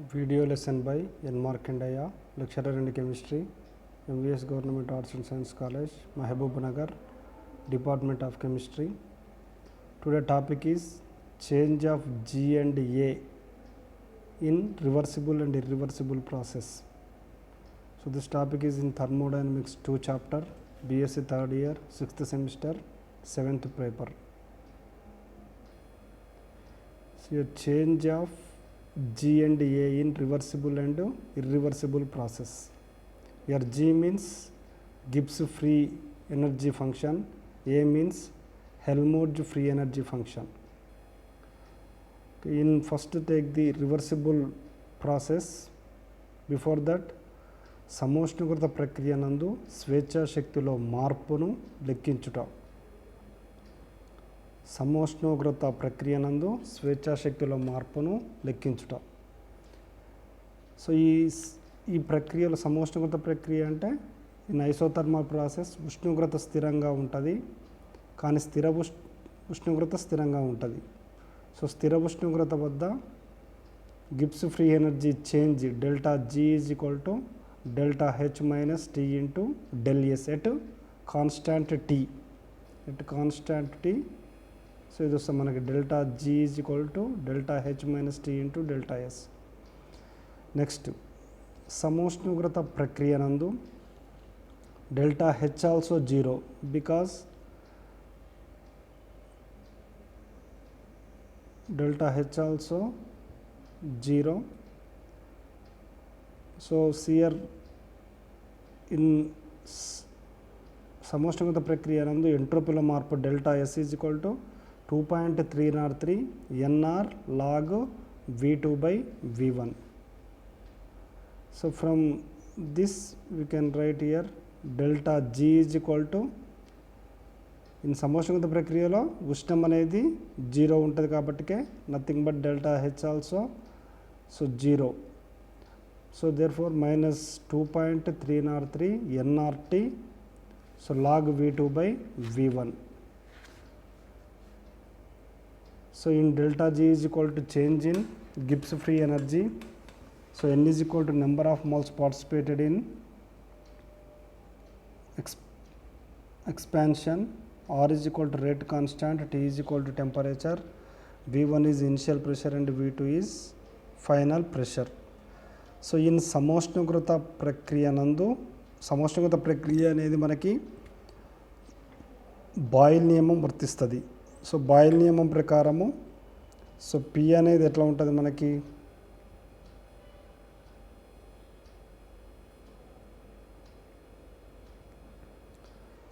Video lesson by N. Markandeya, lecturer in chemistry, MVS Government Arts and Science College, Mahabubnagar, Department of Chemistry. Today topic is change of G and A in reversible and irreversible process. So this topic is in Thermodynamics 2 chapter, BSc 3rd year, 6th semester, 7th paper. So your change of G and A in reversible and irreversible process. Here G means Gibbs free energy function, A means Helmholtz free energy function. In first take the reversible process. Before that, సమోష్ణోగ్రత ప్రక్రియ నందు స్వేచ్ఛా శక్తిలో మార్పును లెక్కించుట. సమోష్ణోగ్రత ప్రక్రియ నందు స్వేచ్ఛా శక్తిలో మార్పును లెక్కించుట. సో ఈ ప్రక్రియలో సమోష్ణోగ్రత ప్రక్రియ అంటే ఇన్ ఐసోథర్మల్ ప్రాసెస్ ఉష్ణోగ్రత స్థిరంగా ఉంటుంది, కానీ స్థిర ఉష్ణోగ్రత స్థిరంగా ఉంటుంది. సో స్థిర ఉష్ణోగ్రత వద్ద Gibbs free energy change delta G is equal to delta H minus T into del S at constant T. At constant T, so ఇది వస్తుంది మనకి delta G is equal to delta H minus T into delta S. Next సమోష్ణోగ్రత ప్రక్రియ నందు delta H also 0 because delta H also 0. So here in సమోష్ణోగ్రత ప్రక్రియ నందు ఎంట్రోపీలో మార్పు delta S is equal to 2.303 NR log V2 by V1. So from this we can write here delta G is equal to in సమోష్ణోగ్రత ప్రక్రియలో ఉష్ణం అనేది 0 ఉంటుంది కాబట్టికే nothing but delta H also so 0. So therefore minus 2.303 nRT, so log V2 by V1. So in delta G is equal to change in Gibbs free energy. So N is equal to number of moles participated in expansion, R is equal to rate constant, T is equal to temperature, V1 is initial pressure and V2 is final pressure. So in సమోష్ణోగ్రత ప్రక్రియ నందు సమోష్ణోగ్రత ప్రక్రియ అనేది మనకి boil నియమం వర్తిస్తుంది. So boil నియమం ప్రకారము సో P అనేది ఎట్లా ఉంటుంది మనకి,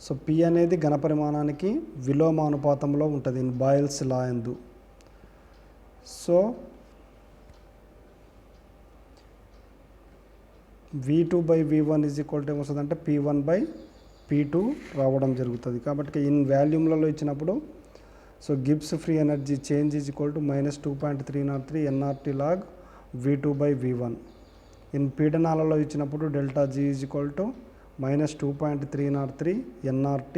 సో P అనేది ఘనపరిమాణానికి విలోమానుపాతంలో ఉంటుంది ఇన్ బాయిల్స్ లా యందు. So V2 by V1 is equal to ఏమొస్తుంది అంటే P1 by P2 రావడం జరుగుతుంది. కాబట్టి ఇన్ వాల్యూమ్లలో ఇచ్చినప్పుడు so Gibbs free energy change is equal to minus 2.303 NRT log V2 by V1. In పీడనాలలో ఇచ్చినప్పుడు delta G is equal to minus 2.303 NRT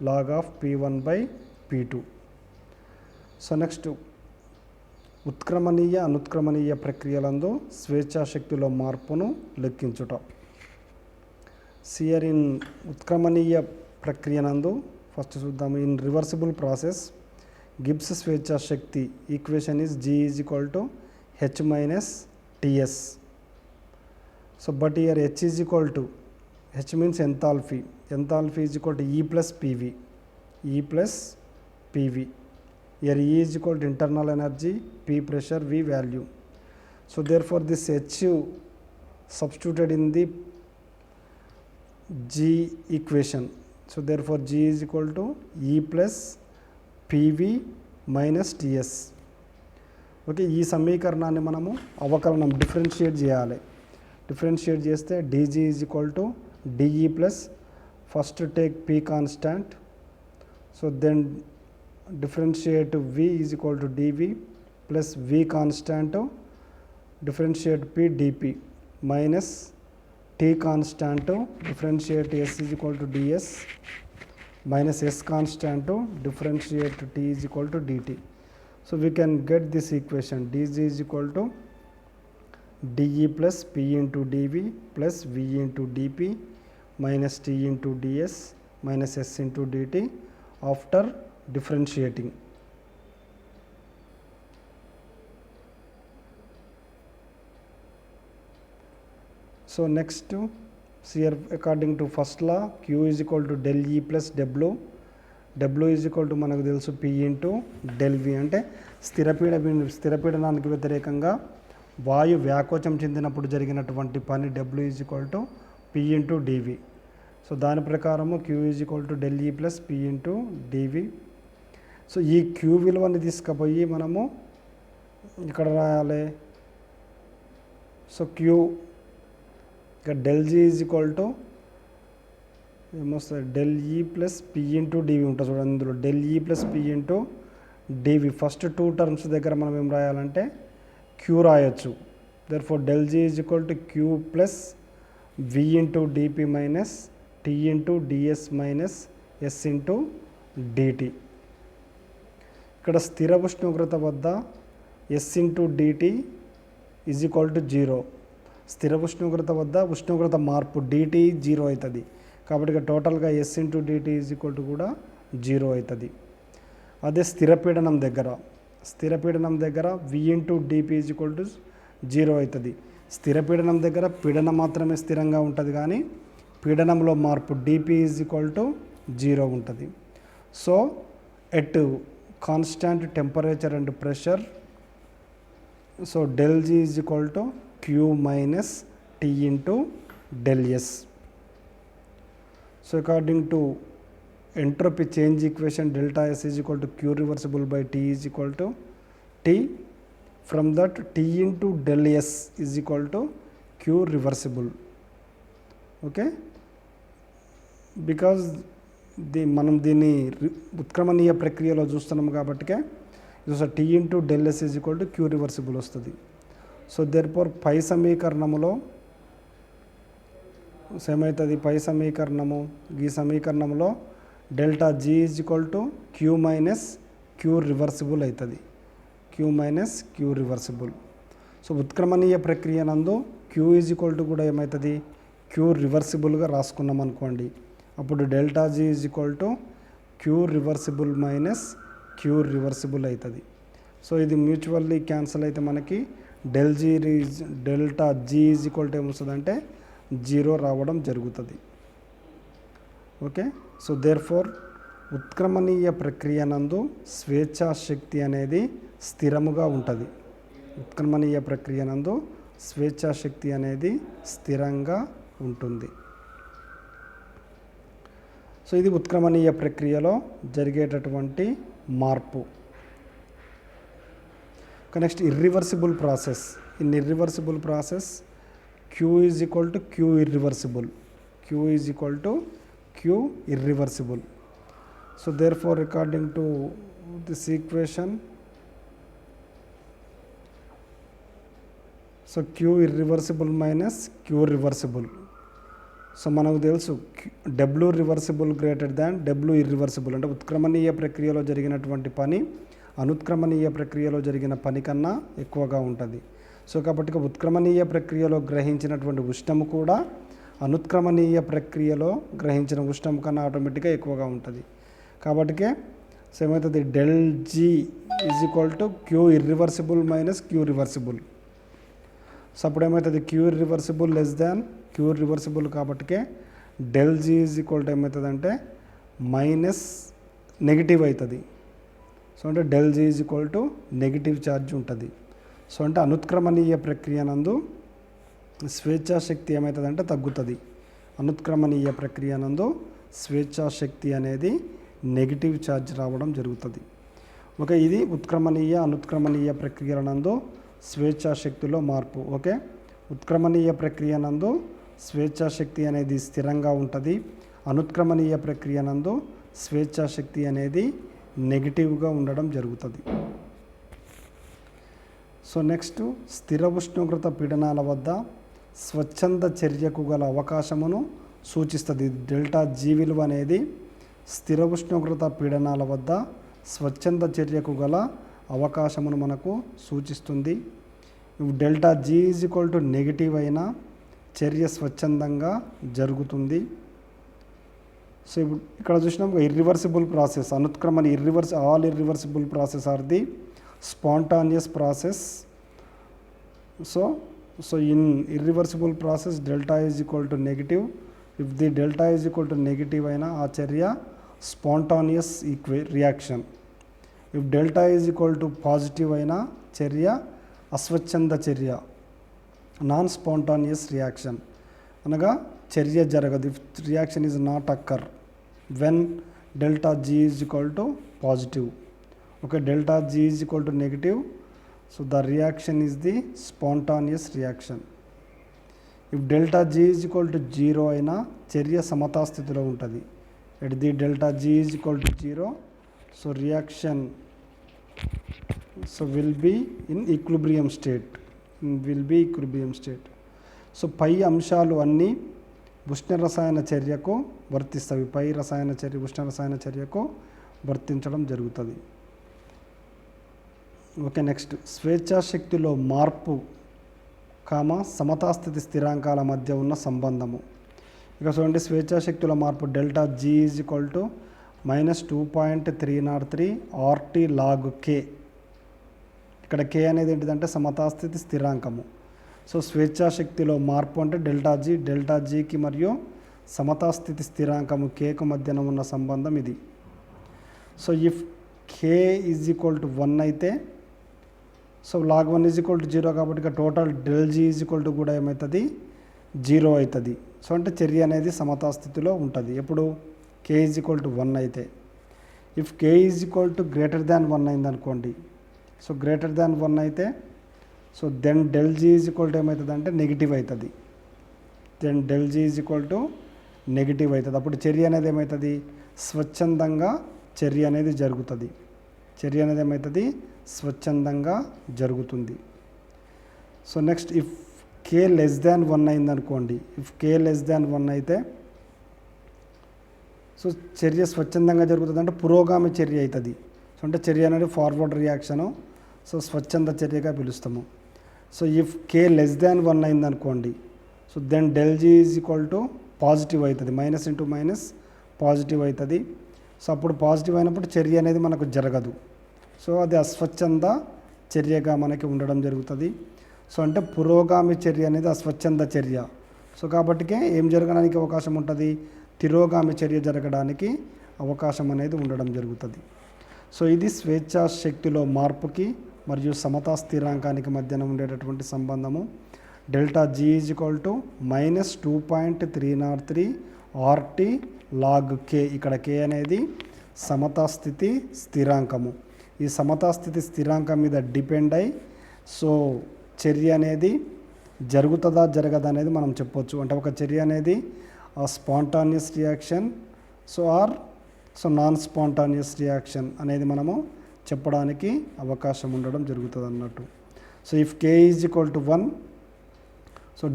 log of P1 by P2. So next ఉత్క్రమణీయ అనుత్క్రమణీయ ప్రక్రియలందు స్వేచ్ఛాశక్తిలో మార్పును లెక్కించుట. సియర్ ఇన్ ఉత్క్రమణీయ ప్రక్రియ నందు ఫస్ట్ చూద్దాము. ఇన్ రివర్సిబుల్ ప్రాసెస్ గిబ్స్ స్వేచ్ఛాశక్తి equation is G is equal to H minus TS. So but ఇయర్ H is equal to H means enthalpy, enthalpy is equal to E plus PV, E plus PV. Here E is equal to internal energy, P pressure, V value. So therefore this H substituted in the G equation. So therefore G is equal to E plus PV minus TS. Okay, ఈ సమీకరణాన్ని మనము అవకలనం differentiate చేయాలి. Differentiate చేస్తే DG is equal to DE plus first take P constant. So then differentiate V is equal to dV plus V constant, differentiate P dP minus T constant, differentiate S is equal to ds minus S constant, differentiate T is equal to dt. So we can get this equation dg is equal to d E plus P into d V plus V into d P minus T into d S minus S into d T after differentiating. So next, here according to first law, Q is equal to del E plus W. W is equal to మనకు తెలుసు P into del V. అంటే స్థిరపీడనానికి వ్యతిరేకంగా వాయు వ్యాకోచం చెందినప్పుడు జరిగినటువంటి పని W is equal to P into dV. So దాని ప్రకారము Q is equal to del E plus P into dV. So ఈ Q విలువని తీసుకుపోయి మనము ఇక్కడ రాయాలి. సో Q ఇక del G is equal to ఏమొస్తుంది, del E plus P into d V ఉంటుంది చూడండి. అందులో del E plus P into d V first two terms దగ్గర మనం ఏం రాయాలంటే క్యూ రాయొచ్చు. Therefore del G is equal to Q plus V into d P minus T into d S minus S into d T. ఇక్కడ స్థిర ఉష్ణోగ్రత వద్ద yes into DT is equal to 0. స్థిర ఉష్ణోగ్రత వద్ద ఉష్ణోగ్రత మార్పు డిటి 0 అవుతుంది. కాబట్టి ఇక టోటల్గా S into DT is equal to కూడా 0 అవుతుంది. అదే స్థిరపీడనం దగ్గర V into dP is equal to 0 అవుతుంది. స్థిరపీడనం దగ్గర పీడనం మాత్రమే స్థిరంగా ఉంటుంది, కానీ పీడనంలో మార్పు డిపి ఈజ్ ఈక్వల్ టు 0 ఉంటుంది. So at constant temperature and pressure, so del G is equal to Q minus T into del S. So according to entropy change equation, delta S is equal to Q reversible by T is equal to T. From that T into del S is equal to Q reversible. Okay, because మనం దీన్ని ఉత్క్రమణీయ ప్రక్రియలో చూస్తున్నాము కాబట్టి T into del S is equal to Q reversible వస్తుంది. So therefore పై సమీకరణములో ఏమవుతుంది, ఈ సమీకరణంలో delta G is equal to Q minus queue reversible అవుతుంది. సో ఉత్క్రమణీయ ప్రక్రియ నందు క్యూ ఈజ్ ఈక్వల్ టు కూడా ఏమవుతుంది, క్యూ రివర్సిబుల్గా రాసుకున్నాం అనుకోండి. అప్పుడు delta G is equal to q reversible minus queue reversible అవుతుంది. సో ఇది మ్యూచువల్లీ క్యాన్సిల్ అయితే మనకి delta G is equal to ఏమొస్తుందంటే 0 రావడం జరుగుతుంది. ఓకే, సో దేర్ఫోర్ ఉత్క్రమణీయ ప్రక్రియ నందు స్వేచ్ఛా శక్తి అనేది స్థిరముగా ఉంటుంది. స్థిరంగా ఉంటుంది. సో ఇది ఉత్క్రమణీయ ప్రక్రియలో జరిగేటటువంటి మార్పు. Next irreversible process. In irreversible process Q is equal to queue irreversible. So there according to this equation, so Q irreversible minus queue reversible. So మనకు తెలుసు W reversible greater than W irreversible. అంటే ఉత్క్రమణీయ ప్రక్రియలో జరిగినటువంటి పని అనుత్క్రమణీయ ప్రక్రియలో జరిగిన పని కన్నా ఎక్కువగా ఉంటుంది. సో కాబట్టి ఉత్క్రమణీయ ప్రక్రియలో గ్రహించినటువంటి ఉష్ణము కూడా అనుత్క్రమణీయ ప్రక్రియలో గ్రహించిన ఉష్ణం కన్నా ఆటోమేటిక్గా ఎక్కువగా ఉంటుంది. కాబట్టికే సో ఏమవుతుంది, del G is equal to queue irreversible minus queue reversible. So అప్పుడు ఏమవుతుంది, q irreversible less than q reversible. కాబట్టికే del G is equal to ఏమవుతుంది అంటే మైనస్ నెగిటివ్ అవుతుంది. సో అంటే del G is equal to negative charge ఉంటుంది. So అంటే అనుత్క్రమణీయ ప్రక్రియ నందు స్వేచ్ఛాశక్తి ఏమవుతుందంటే తగ్గుతుంది. అనుత్క్రమణీయ ప్రక్రియ నందు స్వేచ్ఛాశక్తి అనేది నెగిటివ్ ఛార్జ్ రావడం జరుగుతుంది. ఓకే, ఇది ఉత్క్రమణీయ అనుత్క్రమణీయ ప్రక్రియల నందు స్వేచ్ఛాశక్తిలో మార్పు. ఓకే, ఉత్క్రమణీయ ప్రక్రియ నందు స్వేచ్ఛాశక్తి అనేది స్థిరంగా ఉంటుంది. అనుత్క్రమణీయ ప్రక్రియ నందు స్వేచ్ఛాశక్తి అనేది నెగిటివ్గా ఉండడం జరుగుతుంది. సో నెక్స్ట్, స్థిర ఉష్ణోగ్రత పీడనాల వద్ద స్వచ్ఛంద చర్యకు గల అవకాశమును సూచిస్తుంది. డెల్టా జీ విలువ అనేది స్థిర ఉష్ణోగ్రత పీడనాల వద్ద స్వచ్ఛంద చర్యకు గల అవకాశమును మనకు సూచిస్తుంది. Delta G is equal to negative అయినా చర్య స్వచ్ఛందంగా జరుగుతుంది. సో ఇప్పుడు ఇక్కడ చూసినాం ఇర్రివర్సిబుల్ ప్రాసెస్, అనుత్క్రమణ all irreversible process are the spontaneous process. So in irreversible process delta is equal to negative. If the delta is equal to negative అయినా ఆ చర్య spontaneous reaction. If delta is equal to positive అయినా చర్య అస్వచ్ఛంద చర్య, non spontaneous reaction, అనగా చర్య జరగదు. If reaction is not occur when delta G is equal to positive. Okay, delta G is equal to negative, so the reaction is the spontaneous reaction. If delta G is equal to zero అయినా చర్య సమతా స్థితిలో ఉంటుంది. At the delta G is equal to zero, so reaction will be in equilibrium state. So పై అంశాలు అన్నీ ఉష్ణ రసాయన చర్యకు వర్తిస్తవి. ఉష్ణ రసాయన చర్యకు వర్తించడం జరుగుతుంది. ఓకే, నెక్స్ట్ స్వేచ్ఛాశక్తిలో మార్పు సమతాస్థితి స్థిరాంకాల మధ్య ఉన్న సంబంధము. ఇక చూడండి, స్వేచ్ఛాశక్తుల మార్పు delta G is equal to -2.303 RT log K. ఇక్కడ K అనేది ఏంటిదంటే సమతాస్థితి స్థిరాంకము. సో స్వేచ్ఛాశక్తిలో మార్పు అంటే డెల్టా జీకి మరియు సమతాస్థితి స్థిరాంకము Kకు మధ్యన ఉన్న సంబంధం ఇది. So if K is equal to 1 అయితే, so log 1 is equal to 0 కాబట్టి ఇక total del G is equal to కూడా ఏమవుతుంది, 0 అవుతుంది. సో అంటే చర్య అనేది సమతాస్థితిలో ఉంటుంది ఎప్పుడు K ఈజ్ ఈక్వల్ టు 1 అయితే. If K is equal to greater than 1 అయింది అనుకోండి, సో గ్రేటర్ దాన్ 1 అయితే, so then del G is equal to ఏమవుతుంది అంటే నెగిటివ్ అవుతుంది. అప్పుడు చర్య అనేది ఏమవుతుంది, స్వచ్ఛందంగా చర్య అనేది జరుగుతుంది. So next if K less than 1 అయింది అనుకోండి, అయితే సో చర్య స్వచ్ఛందంగా జరుగుతుంది అంటే పురోగామి చర్య అవుతుంది. సో అంటే చర్య అనేది ఫార్వర్డ్ రియాక్షను, సో స్వచ్ఛంద చర్యగా పిలుస్తాము. So if K less than 1 అయింది అనుకోండి, so then del G is equal to positive అవుతుంది, మైనస్ ఇంటూ మైనస్ పాజిటివ్ అవుతుంది. సో అప్పుడు పాజిటివ్ అయినప్పుడు చర్య అనేది మనకు జరగదు. సో అది అస్వచ్ఛంద చర్యగా మనకి ఉండడం జరుగుతుంది. సో అంటే పురోగామి చర్య అనేది అస్వచ్ఛంద చర్య. సో కాబట్టికే ఏం జరగడానికి అవకాశం ఉంటుంది, తిరోగామి చర్య జరగడానికి అవకాశం అనేది ఉండడం జరుగుతుంది. సో ఇది స్వేచ్ఛా శక్తిలో మార్పుకి మరియు సమతా స్థిరాంకానికి మధ్యన ఉండేటటువంటి సంబంధము. Delta G is equal to -2.303 RT log K. ఇక్కడ K అనేది సమతా స్థితి స్థిరాంకము. ఈ సమతా స్థితి స్థిరాంకం మీద డిపెండ్ అయి సో చర్య అనేది జరుగుతుందా జరగదా అనేది మనం చెప్పొచ్చు. అంటే ఒక చర్య అనేది spontaneous reaction so non spontaneous reaction అనేది మనము చెప్పడానికి అవకాశం ఉండడం జరుగుతుంది అన్నట్టు. So if K is equal to 1, so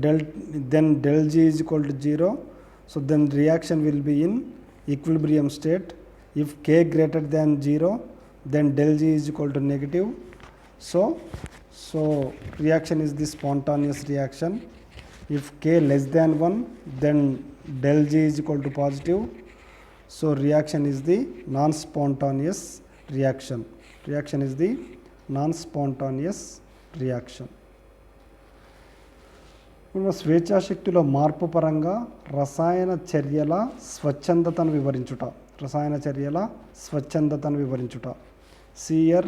then del G is equal to 0, so then reaction will be in equilibrium state. If K greater than 0, then del G is equal to negative. So reaction is the spontaneous reaction. If K less than 1, then del G is equal to positive. So reaction is the non-spontaneous reaction. ఇప్పుడు స్వేచ్ఛాశక్తిలో మార్పు పరంగా రసాయన చర్యల స్వచ్ఛందతను వివరించుట. Cr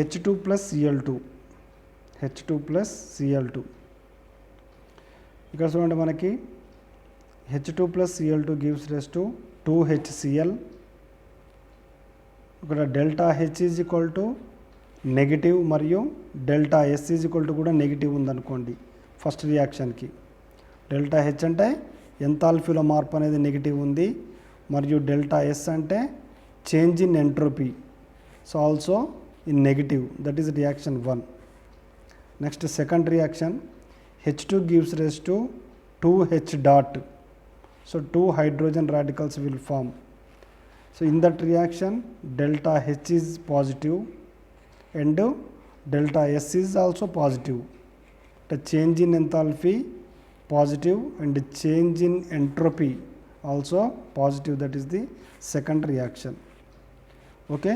H2 plus Cl2. ఇక్కడ చూడండి మనకి H2 plus Cl2 gives rise to 2HCl. ఇక్కడ delta H is equal to negative మరియు delta S is equal to కూడా నెగిటివ్ ఉందనుకోండి. ఫస్ట్ రియాక్షన్కి డెల్టా H అంటే ఎంథాల్పీలో మార్పు అనేది నెగిటివ్ ఉంది, మరియు డెల్టా S అంటే change in entropy, so also in negative. That is reaction 1. Next second reaction H2 gives rise to 2H dot. So 2 hydrogen radicals will form. So in that reaction delta H is positive and delta S is also positive. అంటే change in enthalpy positive and change in entropy also positive. That is the second reaction. Okay,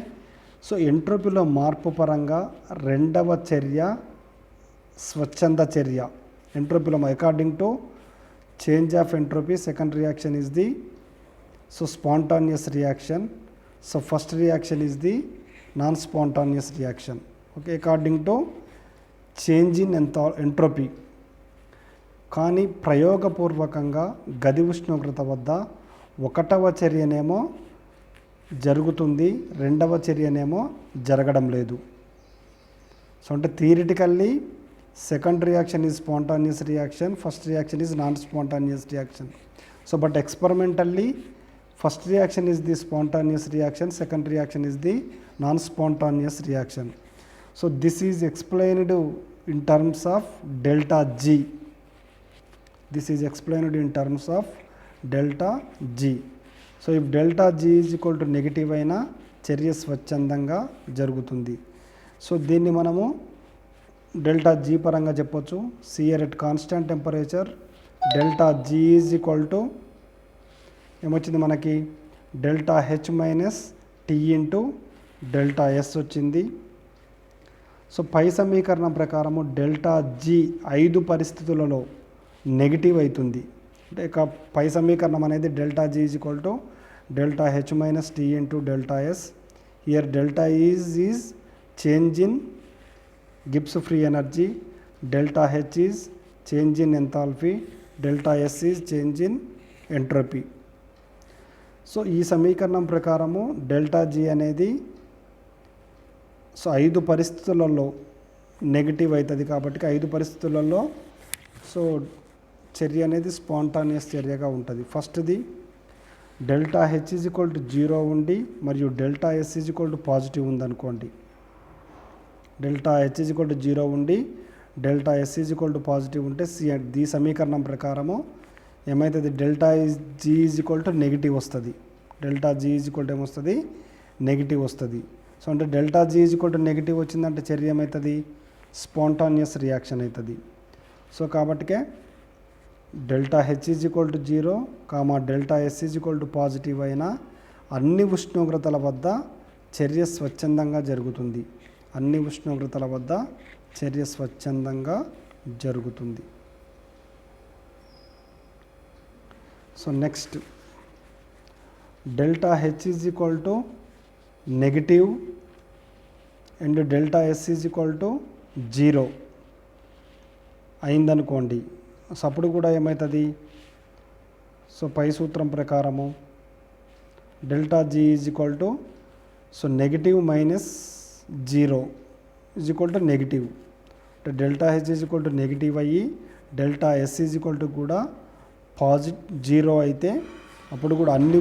so ఎంట్రోపీలో మార్పు పరంగా రెండవ చర్య స్వచ్ఛంద చర్య. ఎంట్రోపీలో according to change of entropy second reaction is the spontaneous reaction. So first reaction is the non-spontaneous reaction. Okay, according to change in entropy. కానీ ప్రయోగపూర్వకంగా గది ఉష్ణోగ్రత వద్ద ఒకటవ చర్యనేమో జరుగుతుంది, రెండవ చర్యనేమో జరగడం లేదు. సో అంటే theoretically second reaction is spontaneous reaction, first reaction is non spontaneous reaction. So but experimentally first reaction is the spontaneous reaction, second reaction is the non-spontaneous reaction. So this is explained in terms of delta G. This is explained in terms of delta G. So if delta G is equal to negative అయినా చర్య స్వచ్ఛందంగా జరుగుతుంది. So దీన్ని మనము delta G పరంగా చెప్పొచ్చు. C R at constant temperature delta G is equal to ఏమొచ్చింది మనకి delta H minus T into delta S వచ్చింది. సో పై సమీకరణం ప్రకారము డెల్టా జీ 5 పరిస్థితులలో నెగిటివ్ అవుతుంది. అంటే ఇక పై సమీకరణం అనేది delta G is equal to delta H minus T into delta S. Here delta is change in Gibbs free energy, delta H is change in enthalpy, delta S is change in entropy. So ఈ సమీకరణం ప్రకారము delta G అనేది 5 పరిస్థితులలో negative అవుతుంది. కాబట్టి 5 పరిస్థితులలో so చర్య అనేది స్పాంటానియస్ చర్యగా ఉంటుంది. ఫస్ట్ది delta H is equal to 0 ఉండి మరియు delta S is equal to positive ఉందనుకోండి. Delta H is equal to 0 ఉండి delta S is equal to positive ఉంటే ఈ సమీకరణం ప్రకారము ఏమవుతుంది, delta G is equal to negative వస్తుంది. Delta G is equal to ఏమొస్తుంది, నెగిటివ్ వస్తుంది. సో అంటే delta G is equal to negative వచ్చిందంటే చర్య ఏమవుతుంది, స్పాంటానియస్ రియాక్షన్ అవుతుంది. సో కాబట్టికే delta H is equal to 0 delta S is equal to positive అయినా అన్ని ఉష్ణోగ్రతల వద్ద చర్య స్వచ్ఛందంగా జరుగుతుంది. అన్ని ఉష్ణోగ్రతల వద్ద చర్య స్వచ్ఛందంగా జరుగుతుంది. So next delta H is equal to negative and delta S is equal to 0 అయిందనుకోండి. సో అప్పుడు కూడా ఏమవుతుంది, సో పై సూత్రం ప్రకారము delta G is equal to so negative minus 0 is equal to negative. అంటే delta H is equal to negative అయ్యి delta S is equal to కూడా 0 అయితే అప్పుడు కూడా అన్ని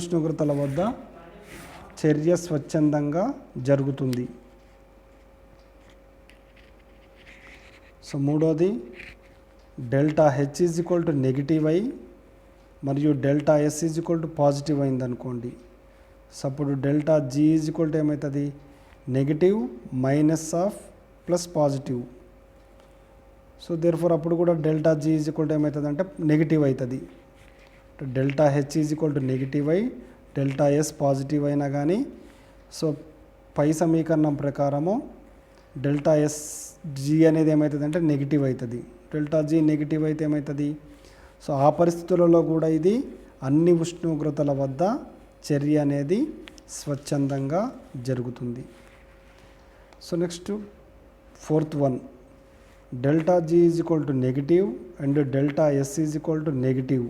ఉష్ణోగ్రతల వద్ద చర్య స్వచ్ఛందంగా జరుగుతుంది. సో మూడోది delta H is equal to negative అయి మరియు delta S is equal to positive అయిందనుకోండి. సో అప్పుడు delta G is equal to ఏమవుతుంది, negative minus of plus positive. So therefore అప్పుడు కూడా delta G is equal to ఏమవుతుంది అంటే నెగిటివ్ అవుతుంది. Delta H is equal to negative అయి delta S positive అయినా కానీ సో పై సమీకరణం ప్రకారము డెల్టా ఎస్ జీ అనేది ఏమవుతుంది అంటే నెగిటివ్ అవుతుంది. డెల్టా జీ నెగిటివ్ అయితే ఏమవుతుంది, సో ఆ పరిస్థితులలో కూడా ఇది అన్ని ఉష్ణోగ్రతల వద్ద చర్య అనేది స్వచ్ఛందంగా జరుగుతుంది. So next fourth one delta G is equal to negative and delta S is equal to negative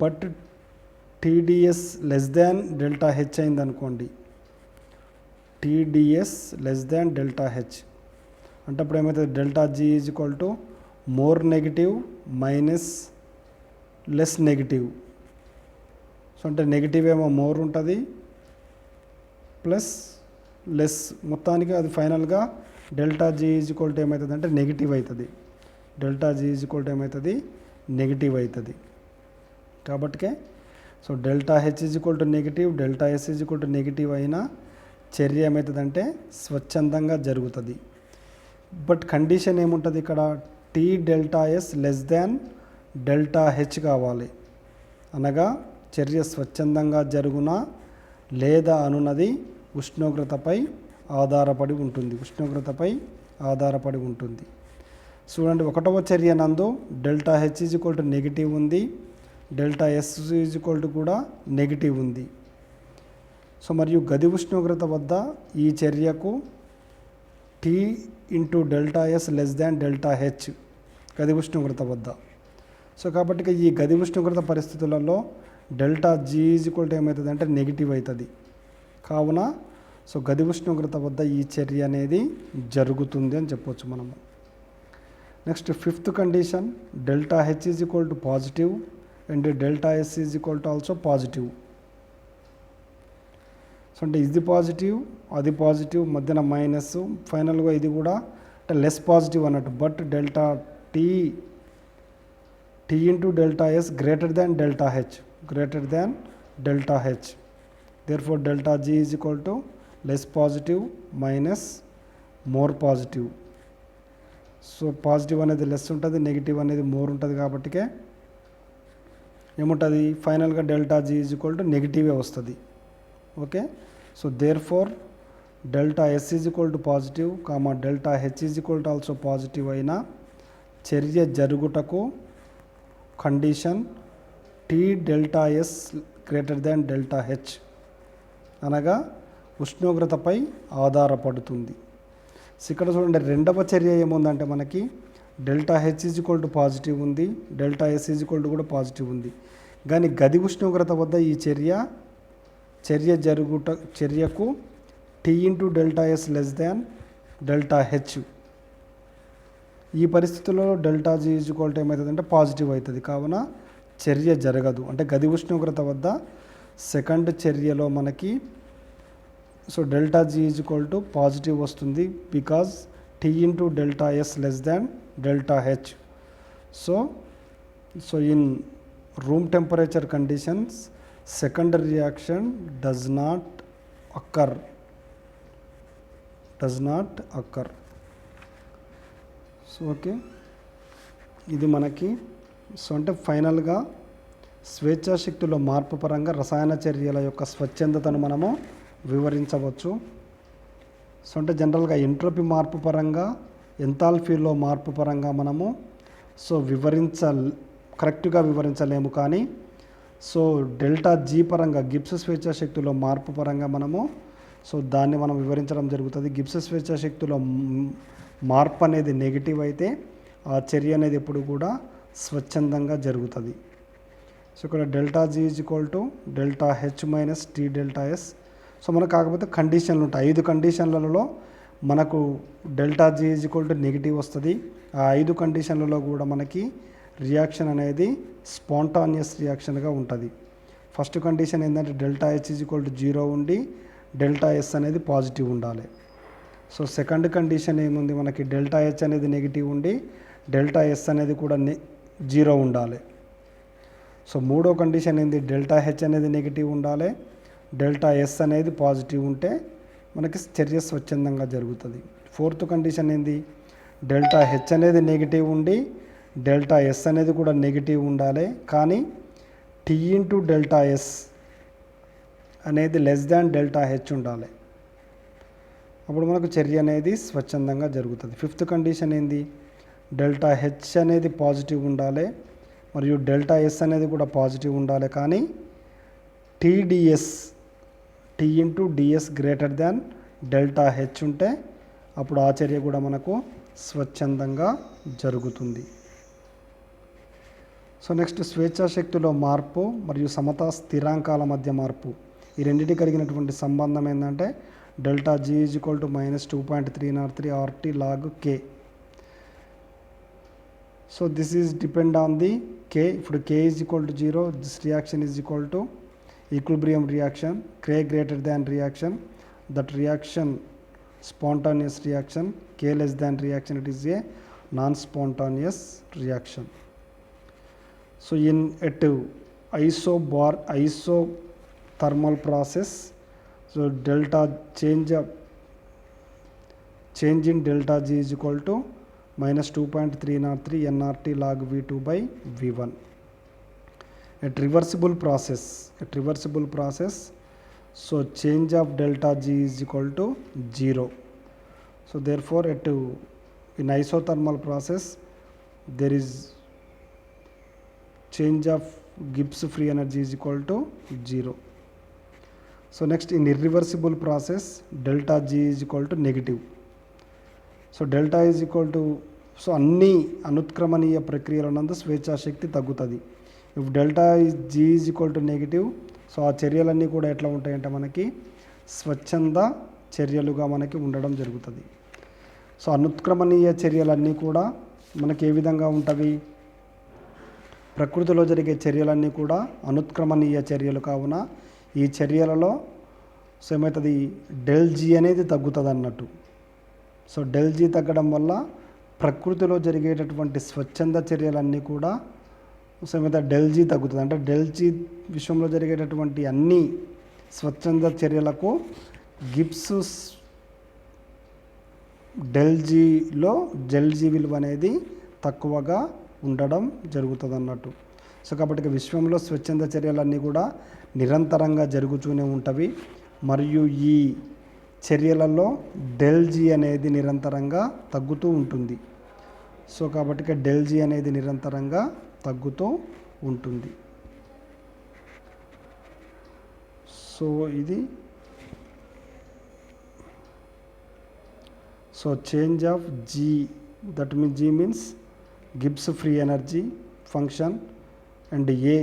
but TDS less than delta H అయిందనుకోండి. TDS less than delta H అంటే అప్పుడు ఏమవుతుంది, delta G is equal to more negative minus less negative. So అంటే negative ఏమో more ఉంటుంది plus less, మొత్తానికి అది ఫైనల్గా delta G is equal to ఏమవుతుంది అంటే నెగిటివ్ అవుతుంది. Delta G is equal to ఏమవుతుంది, నెగిటివ్ అవుతుంది. కాబట్టికే so delta H is equal to negative delta S is equal to negative అయినా చర్య ఏమవుతుందంటే స్వచ్ఛందంగా జరుగుతుంది. బట్ కండిషన్ ఏముంటుంది ఇక్కడ, T delta S less than delta H కావాలి. అనగా చర్య స్వచ్ఛందంగా జరుగునా లేదా అనున్నది ఉష్ణోగ్రతపై ఆధారపడి ఉంటుంది. చూడండి, 1వ చర్య నందు delta H is equal to negative ఉంది, delta S is equal to కూడా నెగిటివ్ ఉంది. సో మరియు గది ఉష్ణోగ్రత వద్ద ఈ చర్యకు T into delta S less than delta H గది ఉష్ణోగ్రత వద్ద. సో కాబట్టి ఈ గది ఉష్ణోగ్రత పరిస్థితులలో delta G is equal to ఏమవుతుంది అంటే నెగిటివ్ అవుతుంది. కావున సో గది ఉష్ణోగ్రత వద్ద ఈ చర్య అనేది జరుగుతుంది అని చెప్పవచ్చు మనము. Next 5th condition, delta H is equal to positive and delta S is equal to also positive. So అంటే ఇది పాజిటివ్, అది పాజిటివ్, మధ్యన మైనస్, ఫైనల్గా ఇది కూడా అంటే లెస్ పాజిటివ్ అన్నట్టు. But delta T into delta S greater than delta H. therefore delta G is equal to less positive minus more positive. So positive అనేది లెస్ ఉంటుంది, నెగిటివ్ అనేది మోర్ ఉంటుంది. కాబట్టికే ఏముంటుంది ఫైనల్గా delta G is equal to నెగిటివే వస్తుంది. Okay, so therefore delta S is equal to positive comma delta H is equal to also positive అయిన చర్య జరుగుటకు condition T delta S greater than delta H అనగా ఉష్ణోగ్రతపై ఆధారపడుతుంది. సో ఇక్కడ చూడండి, 2వ చర్య ఏముందంటే మనకి delta H is equal to positive ఉంది, delta S is equal to కూడా పాజిటివ్ ఉంది. కానీ గది ఉష్ణోగ్రత వద్ద ఈ చర్యకు T into delta S less than delta H. ఈ పరిస్థితుల్లో delta G is equal to ఏమవుతుందంటే పాజిటివ్ అవుతుంది. కావున చర్య జరగదు. అంటే గది ఉష్ణోగ్రత వద్ద సెకండ్ చర్యలో మనకి so delta G is equal to positive వస్తుంది because T into delta S less than delta H. So in room temperature conditions second reaction does not occur. So okay, ఇది మనకి సో అంటే ఫైనల్గా స్వేచ్ఛాశక్తిలో మార్పు పరంగా రసాయన చర్యల యొక్క స్వచ్ఛందతను మనము వివరించవచ్చు. సో అంటే జనరల్గా ఎంట్రోపీ మార్పు పరంగా, ఎంథాల్పీలో మార్పు పరంగా మనము సో కరెక్ట్గా వివరించలేము. కానీ సో డెల్టా జీ పరంగా గిబ్స్ స్వేచ్ఛాశక్తిలో మార్పు పరంగా మనము సో దాన్ని మనం వివరించడం జరుగుతుంది. గిబ్స్ స్వేచ్ఛాశక్తిలో మార్పు అనేది నెగిటివ్ అయితే ఆ చర్య అనేది ఎప్పుడు కూడా స్వచ్ఛందంగా జరుగుతుంది. సో ఇక్కడ delta G is equal to delta H minus T delta S. So మనకు కాకపోతే కండిషన్లు ఉంటాయి. 5 కండిషన్లలో మనకు delta G is equal to negative వస్తుంది. ఆ 5 కండిషన్లలో కూడా మనకి రియాక్షన్ అనేది స్పాంటానియస్ రియాక్షన్గా ఉంటుంది. ఫస్ట్ కండిషన్ ఏంటంటే delta H is equal to 0 ఉండి డెల్టా ఎస్ అనేది పాజిటివ్ ఉండాలి. సో సెకండ్ కండిషన్ ఏముంది మనకి డెల్టా హెచ్ అనేది నెగిటివ్ ఉండి డెల్టా ఎస్ అనేది కూడా 0 ఉండాలి. సో 3వ కండిషన్ ఏంది డెల్టా హెచ్ అనేది నెగిటివ్ ఉండాలి, డెల్టా ఎస్ అనేది పాజిటివ్ ఉంటే మనకి చర్య స్వచ్ఛందంగా జరుగుతుంది. 4th కండిషన్ ఏంది డెల్టా హెచ్ అనేది నెగిటివ్ ఉండి డెల్టా ఎస్ అనేది కూడా నెగిటివ్ ఉండాలి. కానీ టీ ఇంటూ డెల్టా ఎస్ అనేది లెస్ దాన్ డెల్టా హెచ్ ఉండాలి. అప్పుడు మనకు చర్య అనేది స్వచ్ఛందంగా జరుగుతుంది. 5th కండిషన్ ఏంది డెల్టా హెచ్ అనేది పాజిటివ్ ఉండాలి మరియు డెల్టా ఎస్ అనేది కూడా పాజిటివ్ ఉండాలి. కానీ T into d S greater than delta H ఉంటే అప్పుడు ఆ చర్య కూడా మనకు స్వచ్ఛందంగా జరుగుతుంది. సో నెక్స్ట్ స్వేచ్ఛాశక్తిలో మార్పు మరియు సమతా స్థిరాంకాల మధ్య మార్పు, ఈ రెండింటి కలిగినటువంటి సంబంధం ఏంటంటే delta G is equal to -2.303 RT log K. So this is depend on the K. If K is equal to 0, this reaction is equal to equilibrium reaction. K greater than reaction, that reaction spontaneous reaction. K less than reaction, it is a non-spontaneous reaction. So in at isothermal process, So change in delta G is equal to minus 2.303 nRT log V2 by V1. At reversible process, so change of delta G is equal to 0. So therefore in isothermal process there is change of Gibbs free energy is equal to 0. So next, in irreversible process delta G is equal to negative. So delta is equal to, so అన్ని అనుత్క్రమణీయ ప్రక్రియలనందు స్వేచ్ఛా శక్తి తగ్గుతుంది. If delta G is equal to negative, so ఆ చర్యలన్నీ కూడా ఎట్లా ఉంటాయంటే మనకి స్వచ్ఛంద చర్యలుగా మనకి ఉండడం జరుగుతుంది. సో అనుత్క్రమణీయ చర్యలన్నీ కూడా మనకి ఏ విధంగా ఉంటవి, ప్రకృతిలో జరిగే చర్యలన్నీ కూడా అనుత్క్రమణీయ చర్యలు కావున ఈ చర్యలలో సో ఏమవుతుంది, డెల్ జీ అనేది తగ్గుతుంది అన్నట్టు. సో డెల్ జీ తగ్గడం వల్ల ప్రకృతిలో జరిగేటటువంటి స్వచ్ఛంద చర్యలన్నీ కూడా సో ఏమైతే డెల్ జీ తగ్గుతుంది. అంటే డెల్ జీ విశ్వంలో జరిగేటటువంటి అన్ని స్వచ్ఛంద చర్యలకు గిబ్స్ డెల్ జీ విలువ అనేది తక్కువగా ఉండడం జరుగుతుంది అన్నట్టు. సో కాబట్టి విశ్వంలో స్వచ్ఛంద చర్యలన్నీ కూడా నిరంతరంగా జరుగుతూనే ఉంటవి మరియు ఈ చర్యలలో డెల్ జీ అనేది నిరంతరంగా తగ్గుతూ ఉంటుంది. సో కాబట్టి డెల్ జీ అనేది నిరంతరంగా తగ్గుతూ ఉంటుంది. సో ఇది so change of G, that means G means Gibbs free energy function, and A